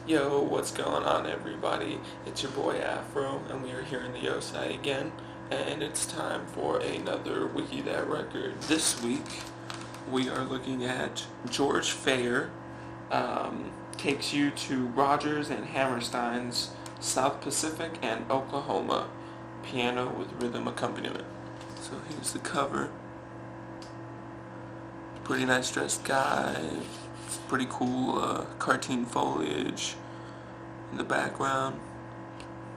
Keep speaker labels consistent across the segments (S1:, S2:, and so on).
S1: Yo, what's going on, everybody? It's your boy Afro, and we are here in the Yosai again, and it's time for another Wiki That Record. This week, we are looking at George Fair, takes you to Rogers and Hammerstein's South Pacific and Oklahoma, piano with rhythm accompaniment. So here's the cover. Pretty nice dressed guy. It's pretty cool cartoon foliage in the background.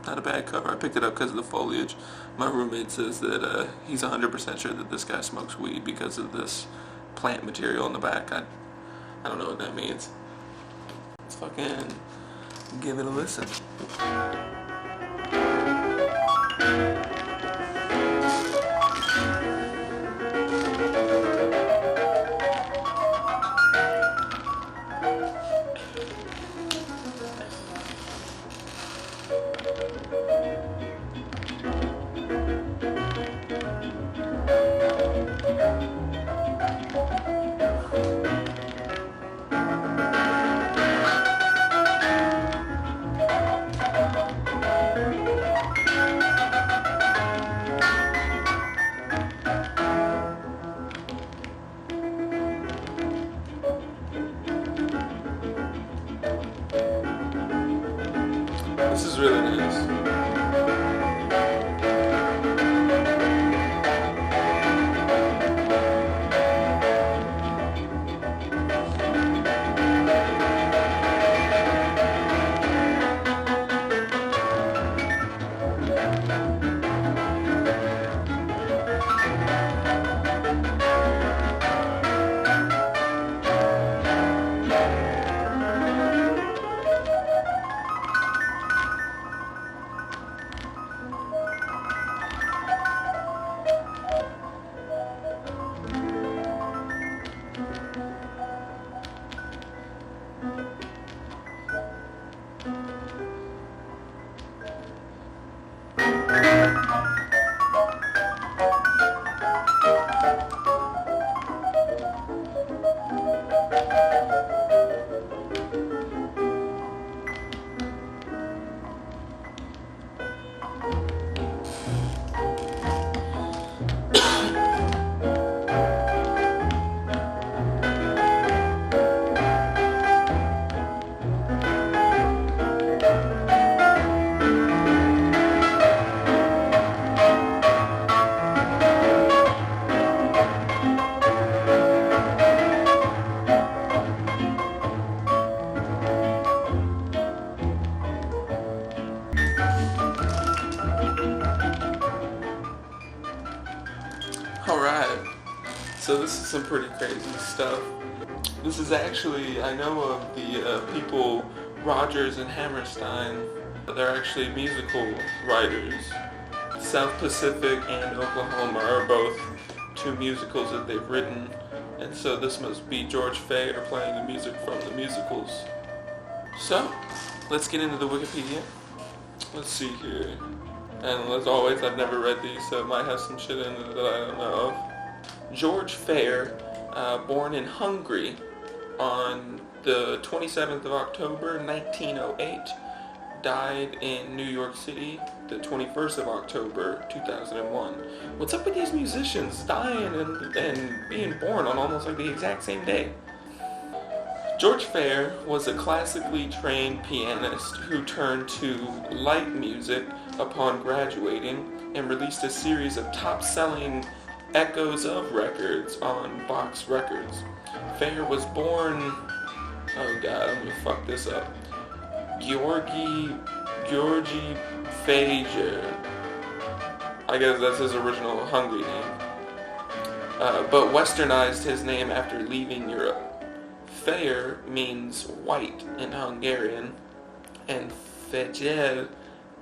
S1: Not a bad cover. I picked it up because of the foliage. My roommate says that he's 100% sure that this guy smokes weed because of this plant material in the back. I don't know what that means. Let's fucking give it a listen. This is really nice. Alright, so this is some pretty crazy stuff. This is actually, I know of the people, Rogers and Hammerstein, they're actually musical writers. South Pacific and Oklahoma are both two musicals that they've written, and so this must be George Fair playing the music from the musicals. So, let's get into the Wikipedia. Let's see here. And as always, I've never read these, so it might have some shit in it that I don't know of. George Fair, born in Hungary on the 27th of October, 1908, died in New York City the 21st of October, 2001. What's up with these musicians dying and being born on almost like the exact same day? George Fair was a classically trained pianist who turned to light music upon graduating and released a series of top-selling echoes of records on Box Records. Fair was born, oh god, I'm gonna fuck this up, Georgi Fajer. I guess that's his original Hungary name, but westernized his name after leaving Europe. Fair means white in Hungarian, and Fejér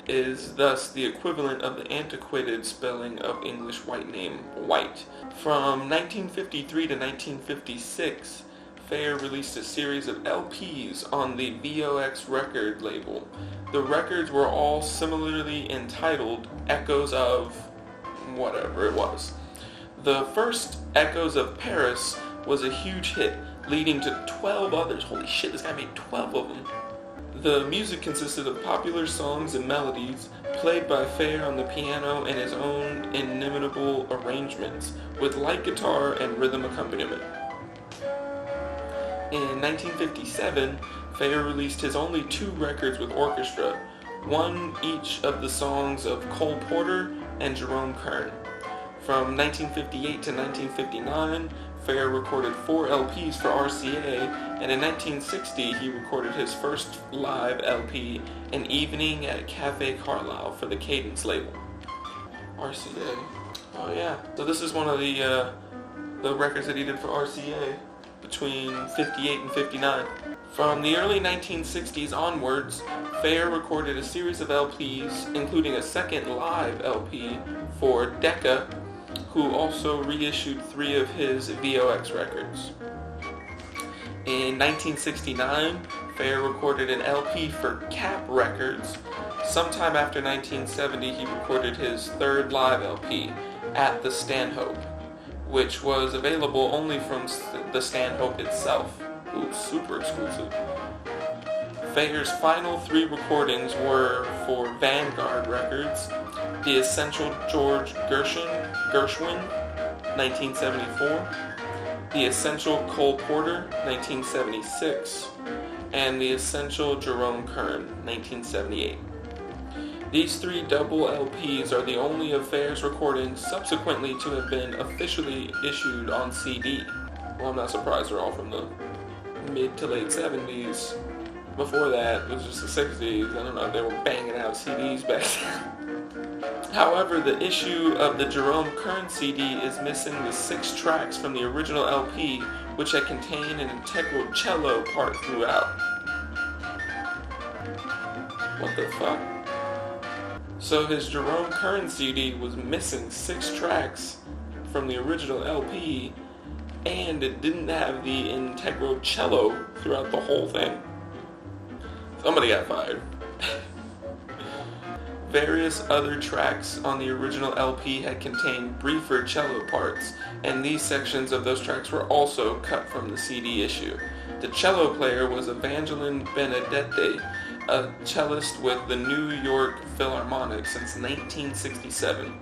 S1: is thus the equivalent of the antiquated spelling of English white name, white. From 1953 to 1956, Fair released a series of LPs on the VOX record label. The records were all similarly entitled Echoes of whatever it was. The first, Echoes of Paris, was a huge hit, leading to 12 others. Holy shit, this guy made 12 of them. The music consisted of popular songs and melodies played by Fair on the piano and his own inimitable arrangements, with light guitar and rhythm accompaniment. In 1957, Fair released his only 2 records with orchestra, one each of the songs of Cole Porter and Jerome Kern. From 1958 to 1959, Fair recorded 4 LPs for RCA, and in 1960 he recorded his first live LP, An Evening at Cafe Carlisle, for the Cadence label. RCA. Oh yeah. So this is one of the records that he did for RCA between 58 and 59. From the early 1960s onwards, Fair recorded a series of LPs, including a second live LP for Decca, who also reissued 3 of his VOX records. In 1969, Fair recorded an LP for Cap Records. Sometime after 1970, he recorded his 3rd live LP, At the Stanhope, which was available only from the Stanhope itself. Ooh, super exclusive. Fair's final 3 recordings were for Vanguard Records, The Essential George Gershwin, 1974, The Essential Cole Porter, 1976, and The Essential Jerome Kern, 1978. These 3 double LPs are the only of Fair's recordings subsequently to have been officially issued on CD. Well, I'm not surprised they're all from the mid to late 70s. Before that, it was just the 60s. I don't know, they were banging out CDs back then. However, the issue of the Jerome Kern CD is missing the 6 tracks from the original LP, which had contained an integral cello part throughout. What the fuck? So his Jerome Kern CD was missing 6 tracks from the original LP, and it didn't have the integral cello throughout the whole thing. Somebody got fired. Various other tracks on the original LP had contained briefer cello parts, and these sections of those tracks were also cut from the CD issue. The cello player was Evangeline Benedetti, a cellist with the New York Philharmonic since 1967.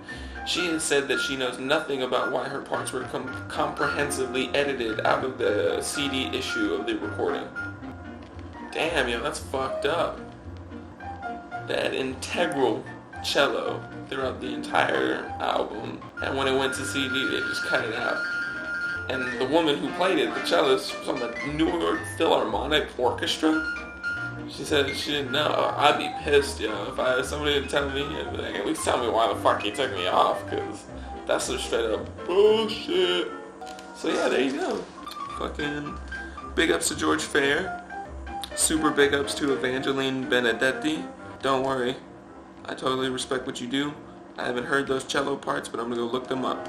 S1: She has said that she knows nothing about why her parts were comprehensively edited out of the CD issue of the recording. Damn, yo, that's fucked up. That integral cello throughout the entire album, and when it went to CD, they just cut it out. And the woman who played it, the cellist, was on the New York Philharmonic Orchestra. She said she didn't know. I'd be pissed, yo, if somebody would tell me, I'd be like, at least tell me why the fuck you took me off, because that's some straight up bullshit. So yeah, there you go. Fucking big ups to George Fair. Super big ups to Evangeline Benedetti. Don't worry, I totally respect what you do. I haven't heard those cello parts, but I'm gonna go look them up.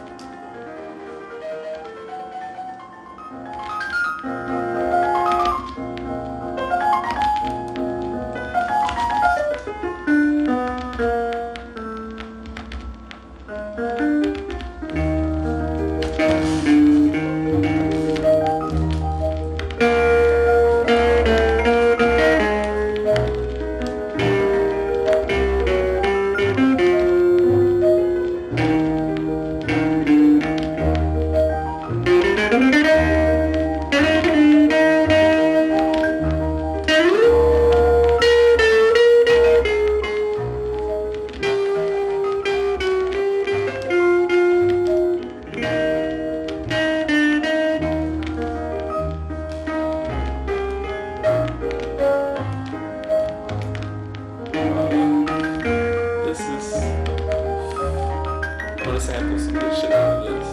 S1: I'm gonna sample some good shit out of this.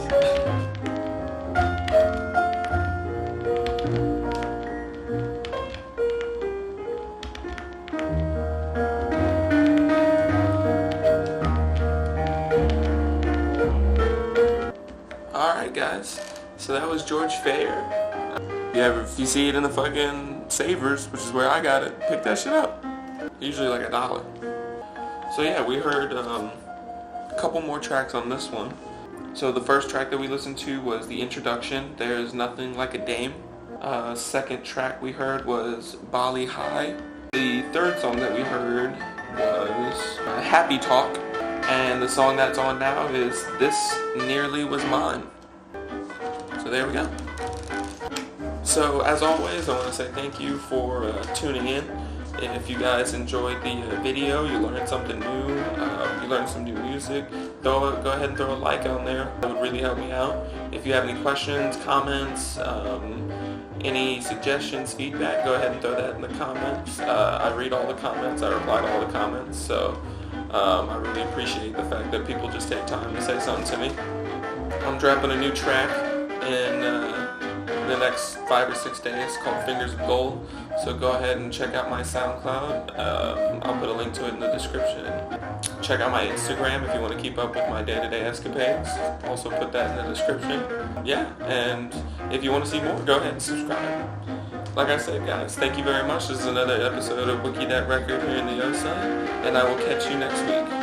S1: Alright guys, so that was George Fair. If you see it in the fucking Savers, which is where I got it, pick that shit up. Usually like $1. So yeah, we heard a couple more tracks on this one. So the first track that we listened to was the introduction, There's Nothing Like a Dame. Second track we heard was Bali High. The third song that we heard was Happy Talk, and the song that's on now is This Nearly Was Mine. So there we go. So as always, I want to say thank you for tuning in. If you guys enjoyed the video, you learned something new, you learned some new music, go ahead and throw a like on there. That would really help me out. If you have any questions, comments, any suggestions, feedback, go ahead and throw that in the comments. I read all the comments, I reply to all the comments, so I really appreciate the fact that people just take time to say something to me. I'm dropping a new track in the next 5 or 6 days called Fingers of Gold, so go ahead and check out my SoundCloud. I'll put a link to it in the description. Check out my Instagram if you want to keep up with my day-to-day escapades. Also put that in the description. Yeah, and if you want to see more, go ahead and subscribe. Like I said, guys, thank you very much. This is another episode of Wiki That Record here in the O side, and I will catch you next week.